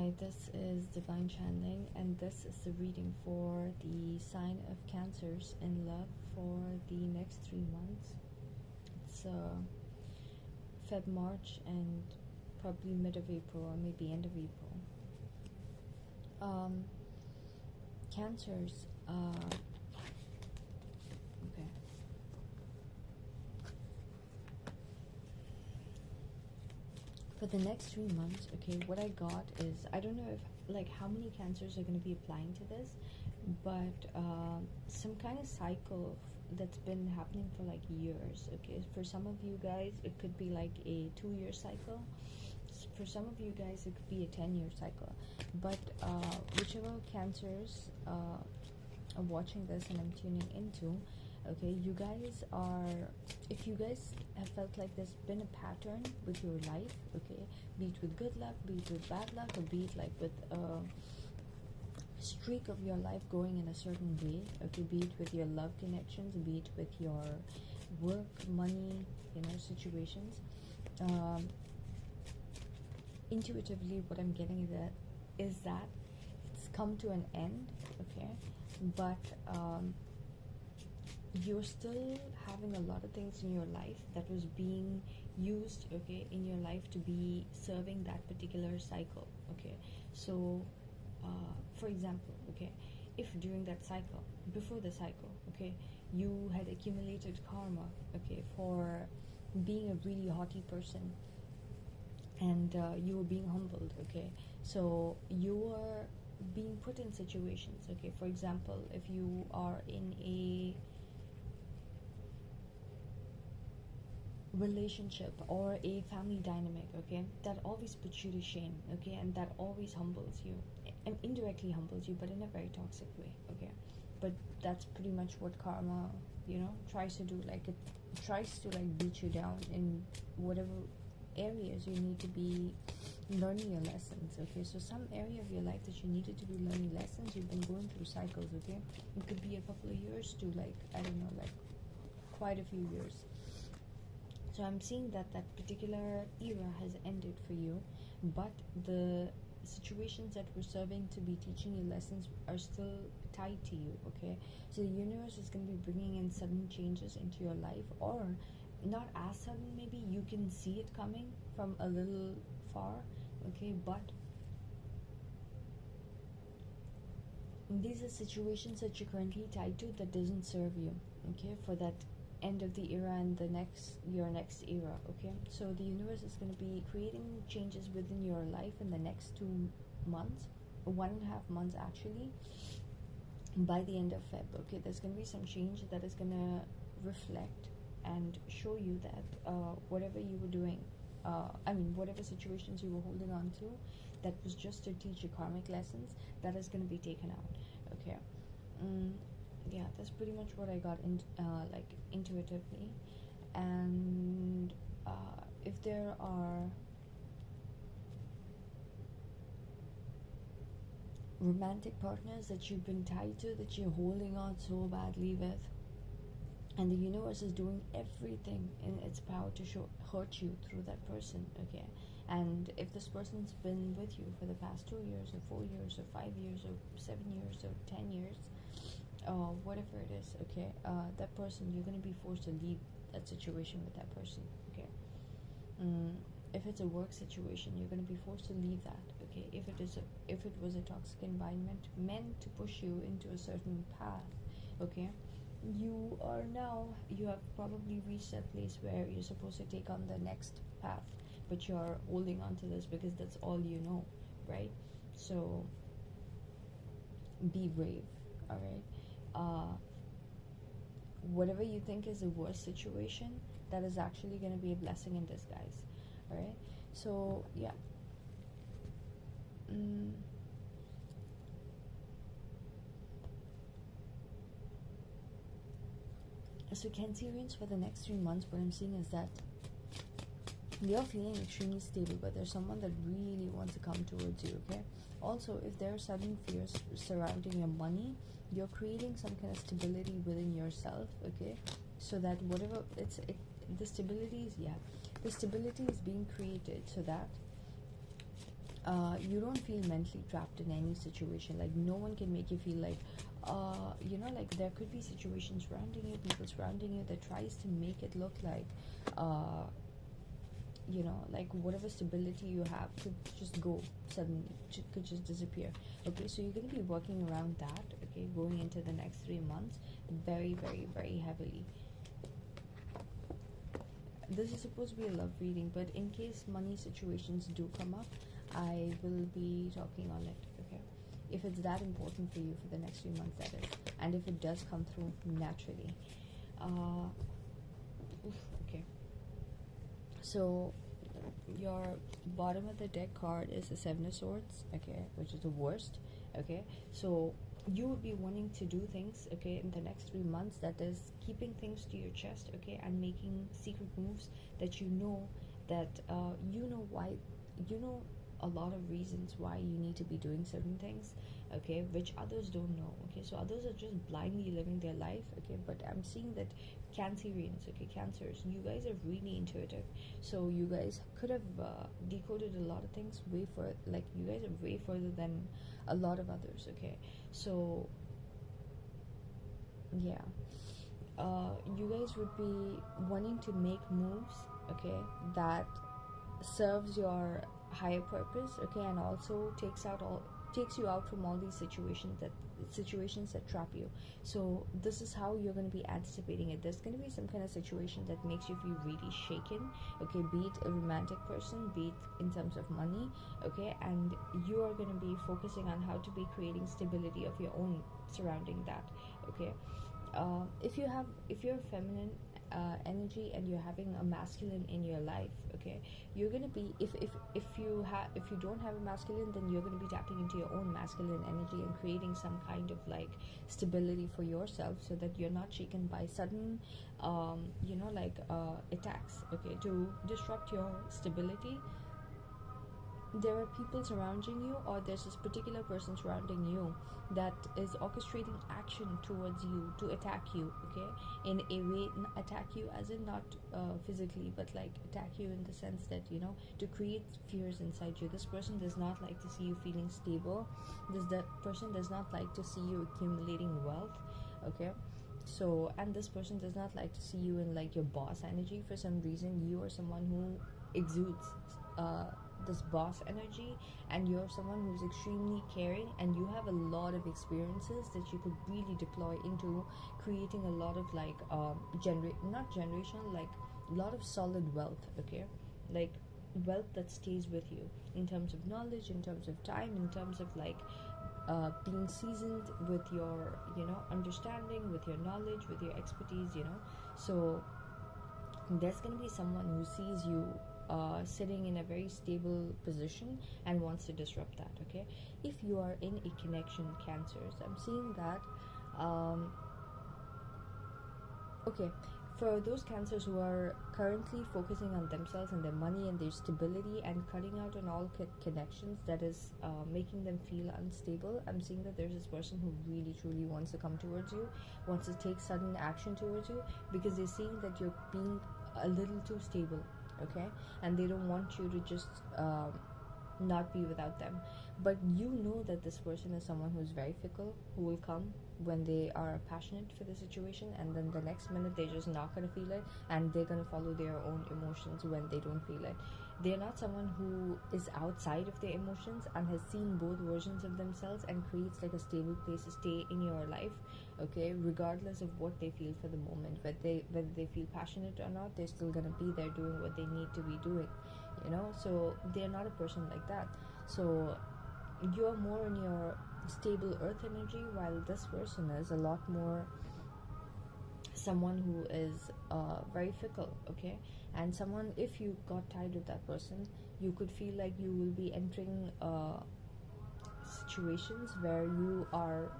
Hi, this is Divine Channeling, and this is the reading for the sign of Cancers in love for the next 3 months. It's Feb, March, and probably mid of April, or maybe end of April. Cancers, okay. For the next 3 months, okay, what I got is, I don't know if, like, how many Cancers are going to be applying to this, but some kind of cycle that's been happening for like years, okay. For some of you guys, it could be like a 2-year cycle. For some of you guys, it could be a 10-year cycle. But whichever Cancers are watching this and I'm tuning into, okay, you guys are, if you guys have felt like there's been a pattern with your life, okay, be it with good luck, be it with bad luck, or be it like with a streak of your life going in a certain way, okay, be it with your love connections, be it with your work, money, you know, situations, intuitively what I'm getting is that it's come to an end, okay, but you're still having a lot of things in your life that was being used, okay, in your life to be serving that particular cycle, okay. So for example, okay, if during that cycle, before the cycle, okay, you had accumulated karma, okay, for being a really haughty person, and you were being humbled, okay, so you were being put in situations, okay, for example, if you are in a relationship or a family dynamic, okay, that always puts you to shame, okay, and that always humbles you, and indirectly humbles you, but in a very toxic way, okay. But that's pretty much what karma, you know, tries to do. Like, it tries to like beat you down in whatever areas you need to be learning your lessons, okay. So some area of your life that you needed to be learning lessons, you've been going through cycles, okay. It could be a couple of years to, like, I don't know, like quite a few years. So I'm seeing that that particular era has ended for you, but the situations that were serving to be teaching you lessons are still tied to you, okay. So the universe is going to be bringing in sudden changes into your life, or not as sudden, maybe you can see it coming from a little far, okay, but these are situations that you're currently tied to that doesn't serve you, okay, for that end of the era and your next era, okay. So the universe is going to be creating changes within your life in the next 2 months, 1.5 months actually, by the end of Feb, okay. There's going to be some change that is going to reflect and show you that whatever you were doing, whatever situations you were holding on to that was just to teach you karmic lessons, that is going to be taken out, okay. Yeah, that's pretty much what I got in, like, intuitively. And if there are romantic partners that you've been tied to, that you're holding on so badly with, and the universe is doing everything in its power to hurt you through that person, okay. And if this person's been with you for the past 2 years or 4 years or 5 years or 7 years or 10 years, whatever it is, okay, that person, you're going to be forced to leave that situation with that person, okay. If it's a work situation, you're going to be forced to leave that, okay. If it was a toxic environment meant to push you into a certain path, okay, you have probably reached that place where you're supposed to take on the next path, but you're holding on to this because that's all you know, right? So be brave, all right. Whatever you think is the worst situation, that is actually going to be a blessing in disguise, all right. So yeah, so Cancerians, for the next 3 months, what I'm seeing is that you're feeling extremely stable, but there's someone that really wants to come towards you, okay. Also, if there are sudden fears surrounding your money, you're creating some kind of stability within yourself, okay, so that whatever the stability is being created, so that you don't feel mentally trapped in any situation. Like no one can make you feel like, like there could be situations surrounding you, people surrounding you that tries to make it look like, uh, like whatever stability you have could just go suddenly, could just disappear. Okay, so you're going to be working around that, okay, going into the next 3 months very, very, very heavily. This is supposed to be a love reading, but in case money situations do come up, I will be talking on it, okay? If it's that important for you for the next 3 months, that is. And if it does come through naturally. Okay. So, your bottom of the deck card is the Seven of Swords, okay? Which is the worst, okay? So, you would be wanting to do things, okay, in the next 3 months, that is keeping things to your chest, okay, and making secret moves that that why, a lot of reasons why you need to be doing certain things, okay, which others don't know, okay. So others are just blindly living their life, okay, but I'm seeing that Cancerians, okay, Cancers, you guys are really intuitive, so you guys could have decoded a lot of things way further, like you guys are way further than a lot of others, okay. So yeah, you guys would be wanting to make moves, okay, that serves your higher purpose, okay, and also takes you out from all these situations that trap you. So this is how you're going to be anticipating it. There's going to be some kind of situation that makes you feel really shaken, okay, be it a romantic person, be it in terms of money, okay, and you are going to be focusing on how to be creating stability of your own surrounding that, okay. If you're feminine energy and you're having a masculine in your life, okay, you're gonna be, if you don't have a masculine, then you're gonna be tapping into your own masculine energy and creating some kind of like stability for yourself, so that you're not shaken by sudden attacks, okay, to disrupt your stability. There are people surrounding you, or there's this particular person surrounding you that is orchestrating action towards you to attack you, okay, in a way, attack you as in not physically, but like attack you in the sense that, to create fears inside you. This person does not like to see you feeling stable. That person does not like to see you accumulating wealth, okay. So, and this person does not like to see you in like your boss energy. For some reason, you are someone who exudes this boss energy, and you're someone who's extremely caring, and you have a lot of experiences that you could really deploy into creating a lot of like not generational, like a lot of solid wealth, okay, like wealth that stays with you in terms of knowledge, in terms of time, in terms of like being seasoned with your understanding, with your knowledge, with your expertise, so there's going to be someone who sees you sitting in a very stable position and wants to disrupt that, okay. If you are in a connection, Cancers, I'm seeing that okay, for those Cancers who are currently focusing on themselves and their money and their stability and cutting out on all connections that is making them feel unstable, I'm seeing that there's this person who really truly wants to come towards you, wants to take sudden action towards you, because they're seeing that you're being a little too stable, okay, and they don't want you to just not be without them. But you know that this person is someone who's very fickle, who will come when they are passionate for the situation, and then the next minute they're just not going to feel it, and they're going to follow their own emotions when they don't feel it. They're not someone who is outside of their emotions and has seen both versions of themselves and creates like a stable place to stay in your life, okay, regardless of what they feel for the moment. Whether they feel passionate or not, they're still going to be there doing what they need to be doing, so they're not a person like that. So you're more in your stable earth energy, while this person is a lot more someone who is very fickle, okay. And someone, if you got tired of that person, you could feel like you will be entering situations where you are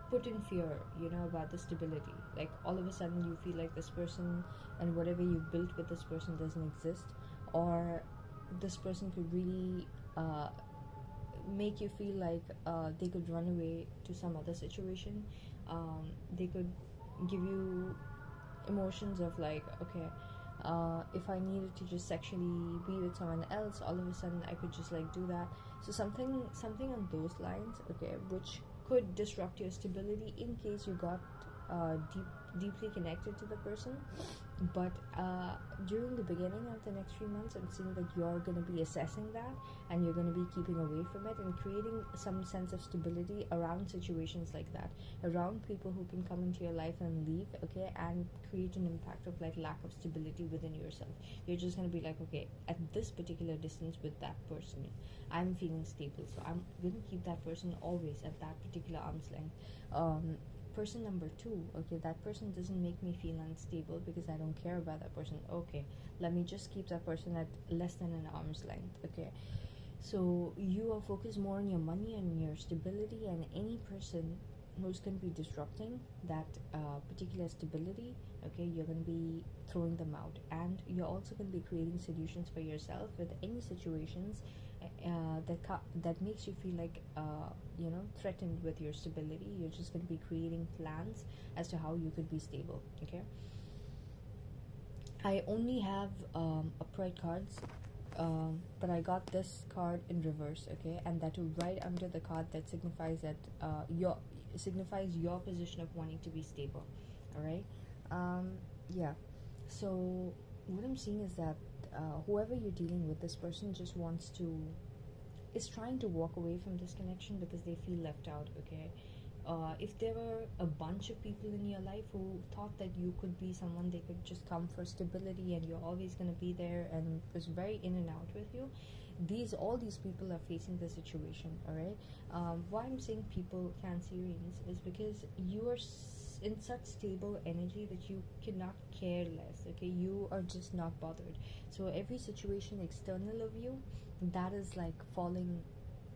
put in fear, about the stability. Like all of a sudden you feel like this person and whatever you built with this person doesn't exist, or this person could really make you feel like they could run away to some other situation. They could give you emotions of like, okay, If I needed to just sexually be with someone else, all of a sudden I could just like do that. So something on those lines, okay, which could disrupt your stability in case you got deeply connected to the person. But during the beginning of the next few months, I'm seeing that you're going to be assessing that, and you're going to be keeping away from it and creating some sense of stability around situations like that, around people who can come into your life and leave, okay, and create an impact of like lack of stability within yourself. You're just going to be like, okay, at this particular distance with that person, I'm feeling stable, so I'm going to keep that person always at that particular arm's length. Person number two, okay, that person doesn't make me feel unstable because I don't care about that person. Okay, let me just keep that person at less than an arm's length. Okay, so you are focused more on your money and your stability, and any person who's going to be disrupting that particular stability, okay, you're going to be throwing them out. And you're also going to be creating solutions for yourself with any situations that makes you feel like threatened with your stability. You're just going to be creating plans as to how you could be stable. Okay, I only have upright cards, but I got this card in reverse, okay, and that right under the card that signifies your position of wanting to be stable. All right, yeah. So what I'm seeing is that whoever you're dealing with, this person just is trying to walk away from this connection because they feel left out. Okay, if there were a bunch of people in your life who thought that you could be someone they could just come for stability and you're always going to be there and was very in and out with you, all these people are facing the situation. All right, why I'm saying people, Cancerians, is because you are in such stable energy that you cannot care less. Okay, you are just not bothered. So every situation external of you that is like falling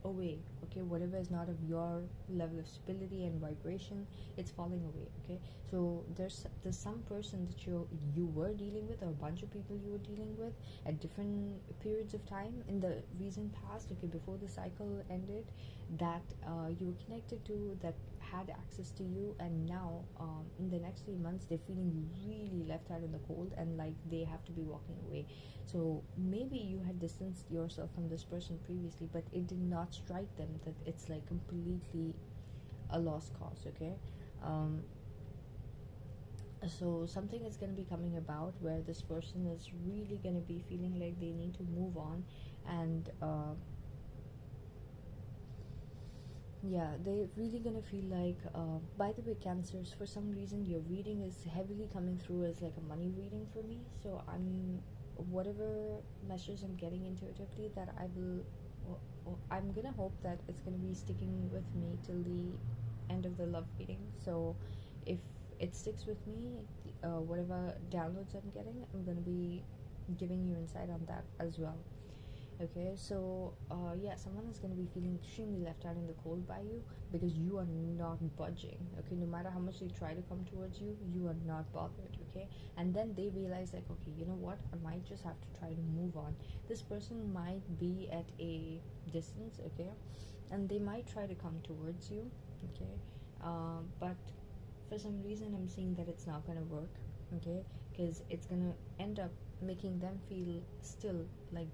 away, okay, whatever is not of your level of stability and vibration, it's falling away. Okay, so there's some person that you were dealing with, or a bunch of people you were dealing with at different periods of time in the recent past, okay, before the cycle ended, that you were connected to, that had access to you, and now in the next 3 months they're feeling really left out in the cold and like they have to be walking away. So maybe you had distanced yourself from this person previously, but it did not strike them that it's like completely a lost cause. Okay, so something is going to be coming about where this person is really going to be feeling like they need to move on, and yeah, they're really gonna feel like by the way, Cancers, for some reason your reading is heavily coming through as like a money reading for me. So I'm whatever messages I'm getting intuitively, that I'm gonna hope that it's gonna be sticking with me till the end of the love reading. So if it sticks with me, whatever downloads I'm getting, I'm gonna be giving you insight on that as well. Okay, so yeah, someone is going to be feeling extremely left out in the cold by you because you are not budging. Okay, no matter how much they try to come towards you, you are not bothered. Okay, and then they realize like, okay, you know what, I might just have to try to move on. This person might be at a distance, okay, and they might try to come towards you, okay, but for some reason I'm seeing that it's not going to work. Okay, because it's going to end up making them feel still like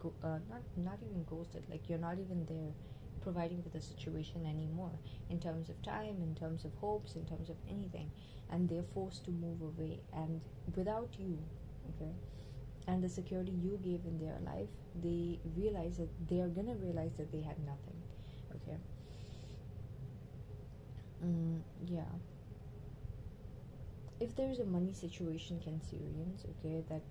not even ghosted, like you're not even there providing for the situation anymore, in terms of time, in terms of hopes, in terms of anything, and they're forced to move away, and without you, okay, and the security you gave in their life, they realize that they are gonna realize that they had nothing. Okay, yeah, if there's a money situation, Cancerians, okay, that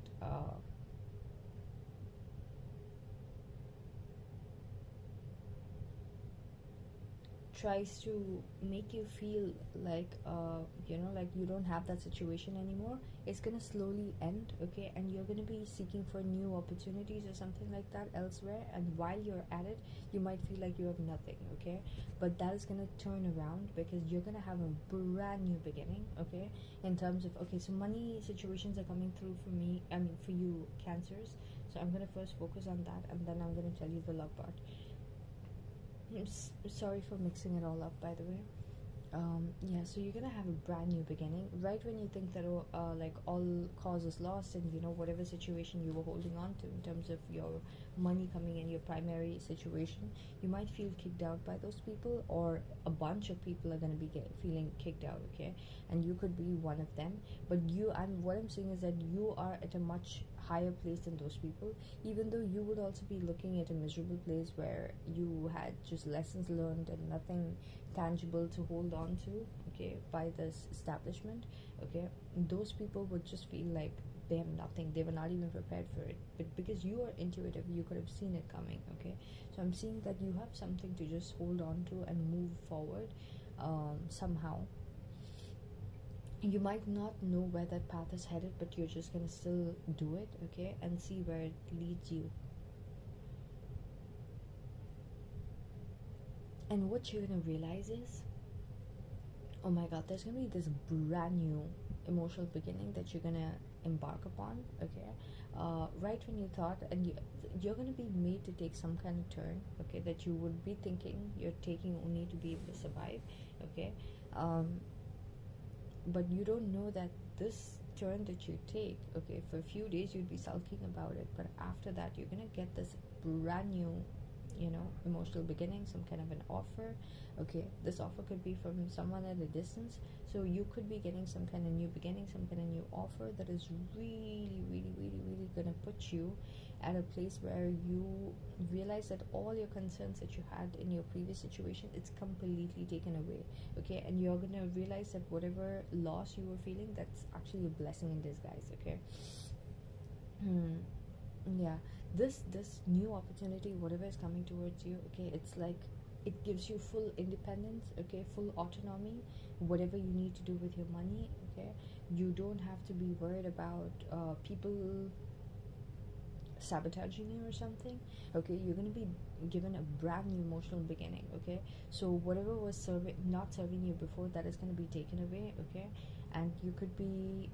tries to make you feel like like you don't have that situation anymore, it's gonna slowly end. Okay, and you're gonna be seeking for new opportunities or something like that elsewhere, and while you're at it, you might feel like you have nothing. Okay, but that is gonna turn around because you're gonna have a brand new beginning. Okay, in terms of, okay, so money situations are coming through for me, I mean for you, Cancers. So I'm gonna first focus on that, and then I'm gonna tell you the love part. Sorry for mixing it all up, by the way. Yeah, so you're gonna have a brand new beginning right when you think that like all cause is lost, and you know whatever situation you were holding on to in terms of your money coming in, your primary situation, you might feel kicked out by those people, or a bunch of people are gonna be feeling kicked out, okay, and you could be one of them. But what I'm saying is that you are at a much higher place than those people, even though you would also be looking at a miserable place where you had just lessons learned and nothing tangible to hold on to, okay, by this establishment, okay. Those people would just feel like they have nothing, they were not even prepared for it, but because you are intuitive, you could have seen it coming, okay. So I'm seeing that you have something to just hold on to and move forward. Somehow you might not know where that path is headed, but you're just gonna still do it, okay, and see where it leads you. And what you're gonna realize is, oh my god, there's gonna be this brand new emotional beginning that you're gonna embark upon, okay. Right when you thought, and you're gonna be made to take some kind of turn, okay, that you would be thinking you're taking only to be able to survive, okay. um, but you don't know that this turn that you take, okay, for a few days you'd be sulking about it, but after that you're gonna get this brand new, you know, emotional beginning, some kind of an offer, okay. This offer could be from someone at a distance, so you could be getting some kind of new beginning, some kind of new offer that is really really really really gonna put you at a place where you realize that all your concerns that you had in your previous situation, it's completely taken away, okay. And you're gonna realize that whatever loss you were feeling, that's actually a blessing in disguise, okay. Yeah, this new opportunity, whatever is coming towards you, okay, it's like it gives you full independence, okay, full autonomy, whatever you need to do with your money, okay. You don't have to be worried about people sabotaging you or something, okay. You're gonna be given a brand new emotional beginning, okay. So whatever was not serving you before, that is gonna be taken away, okay. And you could be,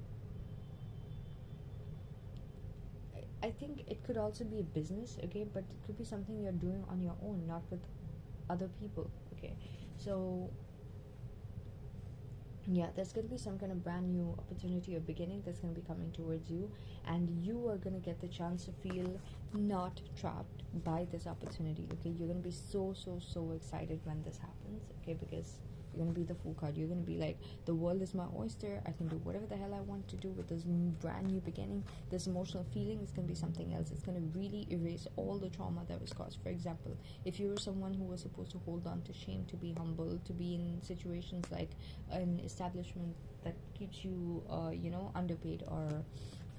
I think it could also be a business, okay, but it could be something you're doing on your own, not with other people, okay. So yeah, there's going to be some kind of brand new opportunity or beginning that's going to be coming towards you, and you are going to get the chance to feel not trapped by this opportunity, okay. You're going to be so excited when this happens, okay, because you're going to be the fool card. You're going to be like, the world is my oyster, I can do whatever the hell I want to do with this brand new beginning. This emotional feeling is going to be something else. It's going to really erase all the trauma that was caused. For example, if you were someone who was supposed to hold on to shame, to be humble, to be in situations like an establishment that keeps you you know, underpaid or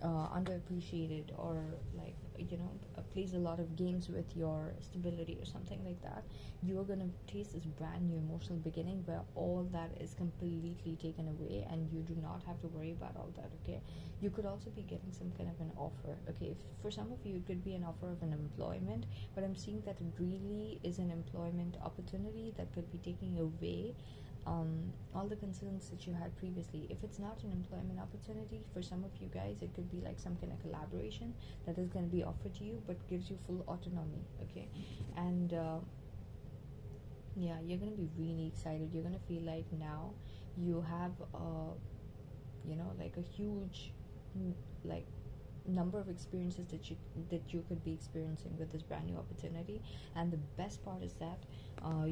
underappreciated, or like, you know, plays a lot of games with your stability or something like that, you are going to taste this brand new emotional beginning where all that is completely taken away and you do not have to worry about all that, okay. You could also be getting some kind of an offer, okay. For some of you it could be an offer of an employment, but I'm seeing that it really is an employment opportunity that could be taking away all the concerns that you had previously. If it's not an employment opportunity, for some of you guys it could be like some kind of collaboration that is going to be offered to you, but gives you full autonomy, okay. And yeah, you're going to be really excited. You're going to feel like now you have you know, like a huge like number of experiences that you could be experiencing with this brand new opportunity. And the best part is that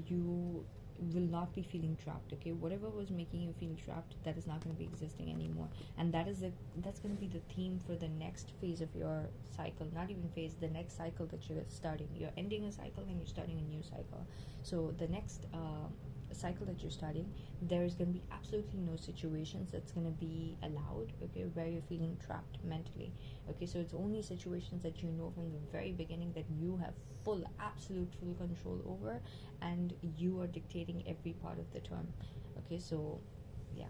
you will not be feeling trapped, okay. Whatever was making you feel trapped, that is not going to be existing anymore, and that's going to be the theme for the next phase of your cycle. Not even phase, the next cycle that you're starting. You're ending a cycle and you're starting a new cycle. So the next cycle that you're starting, there's going to be absolutely no situations that's going to be allowed, okay, where you're feeling trapped mentally, okay. So it's only situations that you know from the very beginning that you have absolute full control over, and you are dictating every part of the term, okay. So yeah,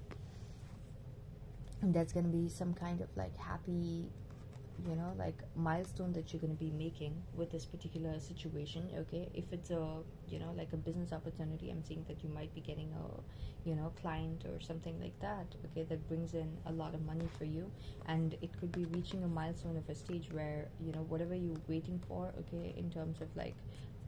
and that's going to be some kind of like happy, you know, like milestone that you're going to be making with this particular situation, okay. If it's a, you know, like a business opportunity, I'm seeing that you might be getting a, you know, client or something like that, okay, that brings in a lot of money for you, and it could be reaching a milestone of a stage where, you know, whatever you're waiting for, okay, in terms of like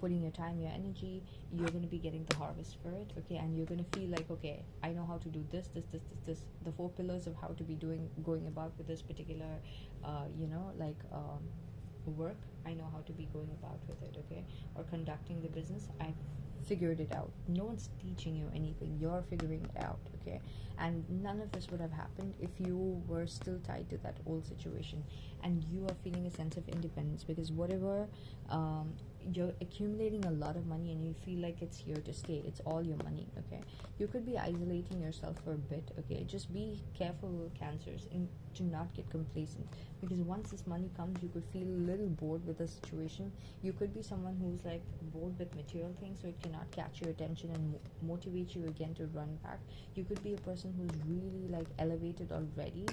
putting your time, your energy, you're going to be getting the harvest for it, okay? And you're going to feel like, okay, I know how to do this, the 4 pillars of how to be going about with this particular work. I know how to be going about with it, okay? Or conducting the business, I figured it out. No one's teaching you anything, you're figuring it out, okay? And none of this would have happened if you were still tied to that old situation, and you are feeling a sense of independence, because whatever you're accumulating a lot of money and you feel like it's here to stay, it's all your money, okay? You could be isolating yourself for a bit, okay? Just be careful, cancers, and to not get complacent, because once this money comes, you could feel a little bored with the situation. You could be someone who's like bored with material things, so it cannot catch your attention and motivate you again to run back. You could be a person who's really like elevated already,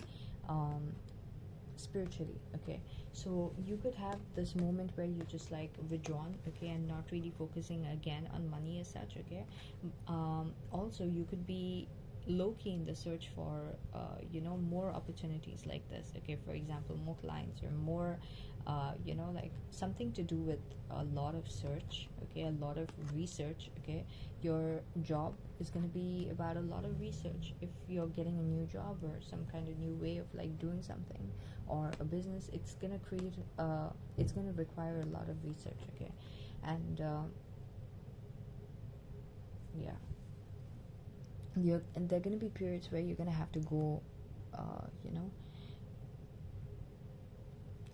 spiritually, okay? So you could have this moment where you just like withdrawn, okay, and not really focusing again on money as such, okay? Also, you could be low-key in the search for more opportunities like this, okay? For example, more clients, or more like something to do with a lot of search, okay, a lot of research, okay? Your job is going to be about a lot of research. If you're getting a new job or some kind of new way of like doing something, or a business, it's going to create it's going to require a lot of research, okay? And yeah, and there are going to be periods where you're going to have to go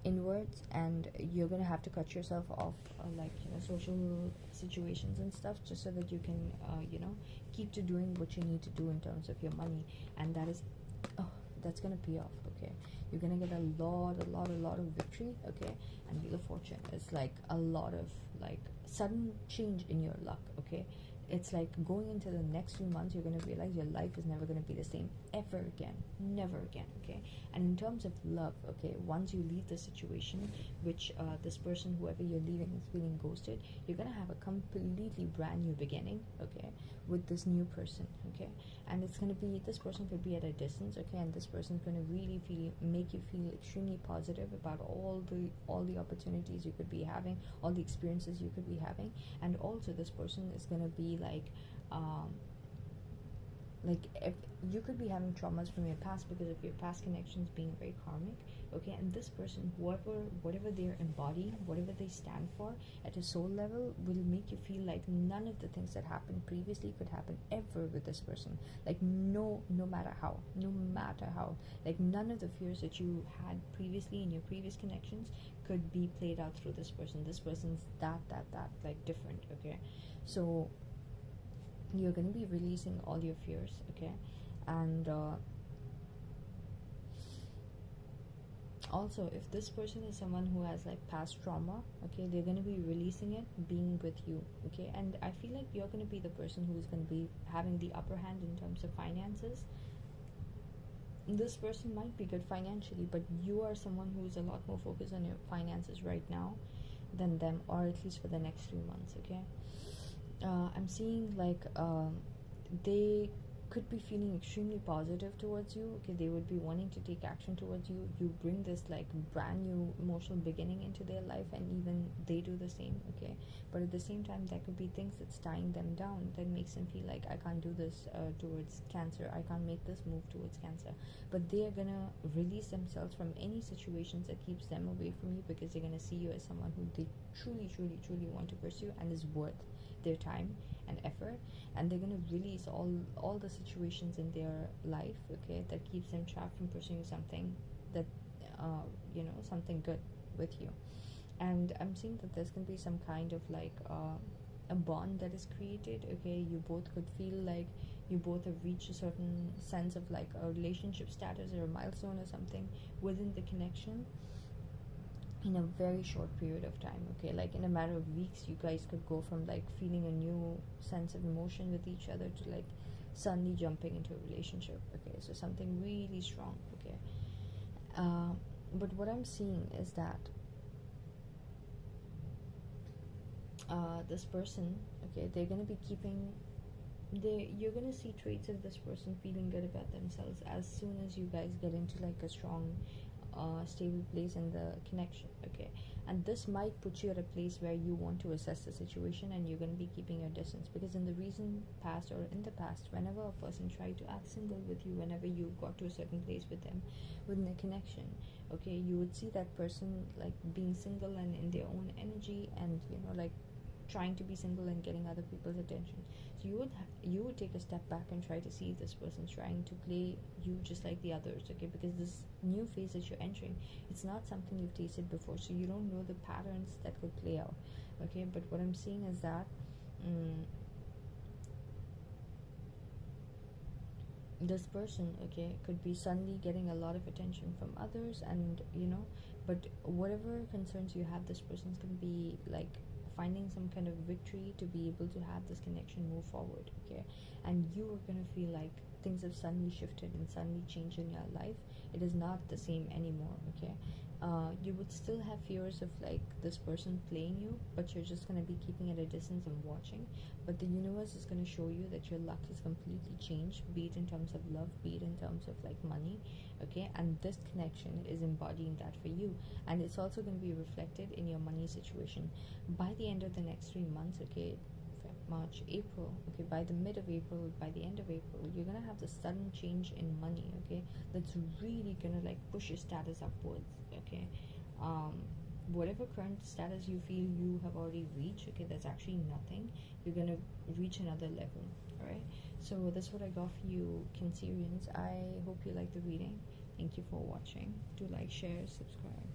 inwards, and you're going to have to cut yourself off, social situations and stuff, just so that you can keep to doing what you need to do in terms of your money. And that's going to pay off, okay? You're going to get a lot of victory, okay? And Wheel of Fortune is like a lot of like sudden change in your luck, okay? It's like going into the next few months, you're going to realize your life is never going to be the same ever again, never again, okay? And in terms of love, okay, once you leave the situation, which this person, whoever you're leaving, is feeling ghosted, you're going to have a completely brand new beginning, okay, with this new person, okay? And it's going to be, this person could be at a distance, okay? And this person is going to really make you feel extremely positive about all the opportunities you could be having, all the experiences you could be having. And also, this person is going to be like if you could be having traumas from your past because of your past connections being very karmic, okay? And this person, whatever they're embodying, whatever they stand for at a soul level, will make you feel like none of the things that happened previously could happen ever with this person. Like no matter how, like none of the fears that you had previously in your previous connections could be played out through this person. This person's that like different, okay? So you're going to be releasing all your fears, okay? And also, if this person is someone who has like past trauma, okay, they're going to be releasing it being with you, okay? And I feel like you're going to be the person who's going to be having the upper hand in terms of finances. This person might be good financially, but you are someone who's a lot more focused on your finances right now than them, or at least for the next few months, okay? I'm seeing like they could be feeling extremely positive towards you, okay? They would be wanting to take action towards you. You bring this like brand new emotional beginning into their life, and even they do the same, okay? But at the same time, there could be things that's tying them down, that makes them feel like, I can't do this towards Cancer, I can't make this move towards Cancer. But they are gonna release themselves from any situations that keeps them away from you, because they're gonna see you as someone who they truly want to pursue and is worth their time and effort. And they're going to release all the situations in their life, okay, that keeps them trapped from pursuing something that something good with you. And I'm seeing that there's going to be some kind of like a bond that is created, okay? You both could feel like you both have reached a certain sense of like a relationship status or a milestone or something within the connection, in a very short period of time, okay? Like in a matter of weeks, you guys could go from like feeling a new sense of emotion with each other to like suddenly jumping into a relationship, okay? So something really strong, okay? But what I'm seeing is that this person, okay, they're going to be you're going to see traits of this person feeling good about themselves as soon as you guys get into like a strong stable place in the connection, okay? and this might put you at a place where you want to assess the situation, and you're going to be keeping your distance, because in the recent past or in the past, whenever a person tried to act single with you, whenever you got to a certain place with them within a connection, okay, you would see that person like being single and in their own energy, and like trying to be single and getting other people's attention. So you would take a step back and try to see if this person's trying to play you just like the others, okay, because this new phase that you're entering, it's not something you've tasted before, so you don't know the patterns that could play out, okay. But what I'm seeing is that this person, okay, could be suddenly getting a lot of attention from others, and but whatever concerns you have, this person's going to be like finding some kind of victory to be able to have this connection move forward, okay. And you are going to feel like things have suddenly shifted and suddenly changed in your life. It is not the same anymore, okay. You would still have fears of like this person playing you, but you're just going to be keeping at a distance and watching. But the universe is going to show you that your luck is completely changed, be it in terms of love, be it in terms of like money, okay. And this connection is embodying that for you, and it's also going to be reflected in your money situation by the end of the next 3 months, okay. March, April, okay, by the mid of April, by the end of April, you're gonna have this sudden change in money, okay, that's really gonna like push your status upwards, okay. Whatever current status you feel you have already reached, okay, that's actually nothing. You're gonna reach another level. All right, so that's what I got for you, Cancerians. I hope you like the reading. Thank you for watching. Do like, share, subscribe.